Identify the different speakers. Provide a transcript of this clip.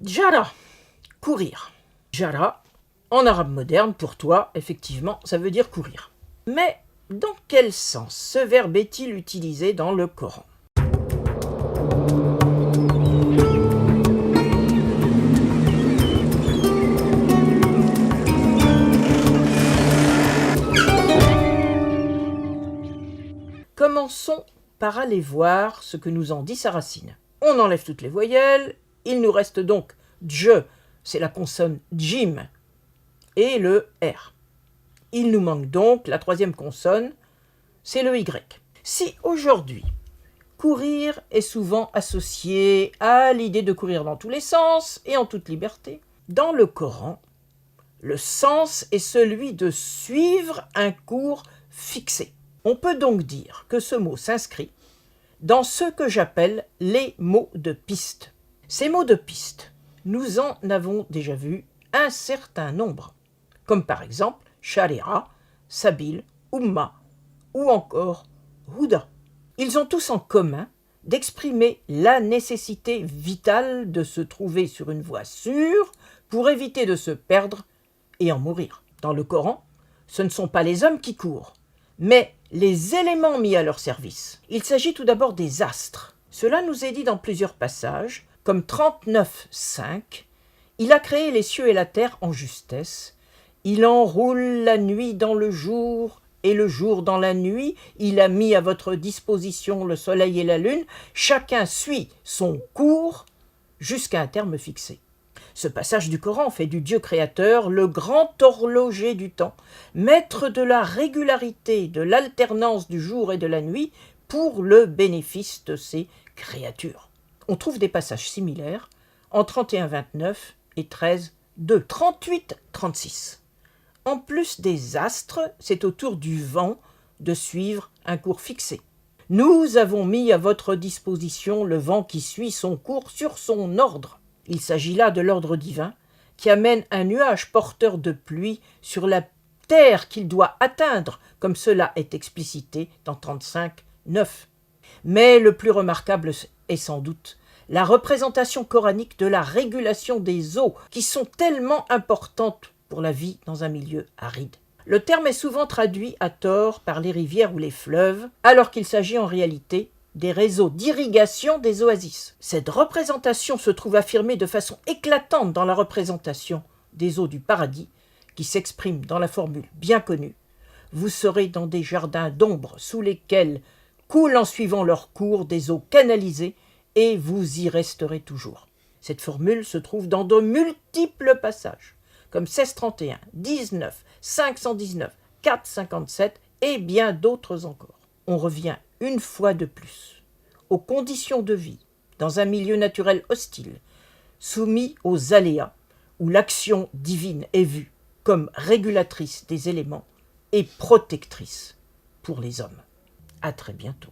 Speaker 1: Jara, courir. Jara, en arabe moderne, pour toi, effectivement, ça veut dire courir. Mais dans quel sens ce verbe est-il utilisé dans le Coran ? Commençons par aller voir ce que nous en dit sa racine. On enlève toutes les voyelles, il nous reste donc dje, c'est la consonne djim, et le R. Il nous manque donc la troisième consonne, c'est le Y. Si aujourd'hui, courir est souvent associé à l'idée de courir dans tous les sens et en toute liberté, dans le Coran, le sens est celui de suivre un cours fixé. On peut donc dire que ce mot s'inscrit dans ce que j'appelle les mots de piste. Ces mots de piste, nous en avons déjà vu un certain nombre, comme par exemple Sharia, Sabil, Umma ou encore Huda. Ils ont tous en commun d'exprimer la nécessité vitale de se trouver sur une voie sûre pour éviter de se perdre et en mourir. Dans le Coran, ce ne sont pas les hommes qui courent, mais les éléments mis à leur service. Il s'agit tout d'abord des astres. Cela nous est dit dans plusieurs passages, comme 39.5. Il a créé les cieux et la terre en justesse. Il enroule la nuit dans le jour et le jour dans la nuit. Il a mis à votre disposition le soleil et la lune. Chacun suit son cours jusqu'à un terme fixé. Ce passage du Coran fait du Dieu créateur le grand horloger du temps, maître de la régularité, de l'alternance du jour et de la nuit pour le bénéfice de ses créatures. On trouve des passages similaires en 31-29 et 13-2, 38-36. En plus des astres, c'est au tour du vent de suivre un cours fixé. Nous avons mis à votre disposition le vent qui suit son cours sur son ordre. Il s'agit là de l'ordre divin qui amène un nuage porteur de pluie sur la terre qu'il doit atteindre, comme cela est explicité dans 35.9. Mais le plus remarquable est sans doute la représentation coranique de la régulation des eaux qui sont tellement importantes pour la vie dans un milieu aride. Le terme est souvent traduit à tort par les rivières ou les fleuves, alors qu'il s'agit en réalité des réseaux d'irrigation des oasis. Cette représentation se trouve affirmée de façon éclatante dans la représentation des eaux du paradis, qui s'exprime dans la formule bien connue « Vous serez dans des jardins d'ombre sous lesquels coulent en suivant leur cours des eaux canalisées et vous y resterez toujours ». Cette formule se trouve dans de multiples passages, comme 1631, 19, 519, 457 et bien d'autres encore. On revient une fois de plus aux conditions de vie dans un milieu naturel hostile, soumis aux aléas, où l'action divine est vue comme régulatrice des éléments et protectrice pour les hommes. À très bientôt.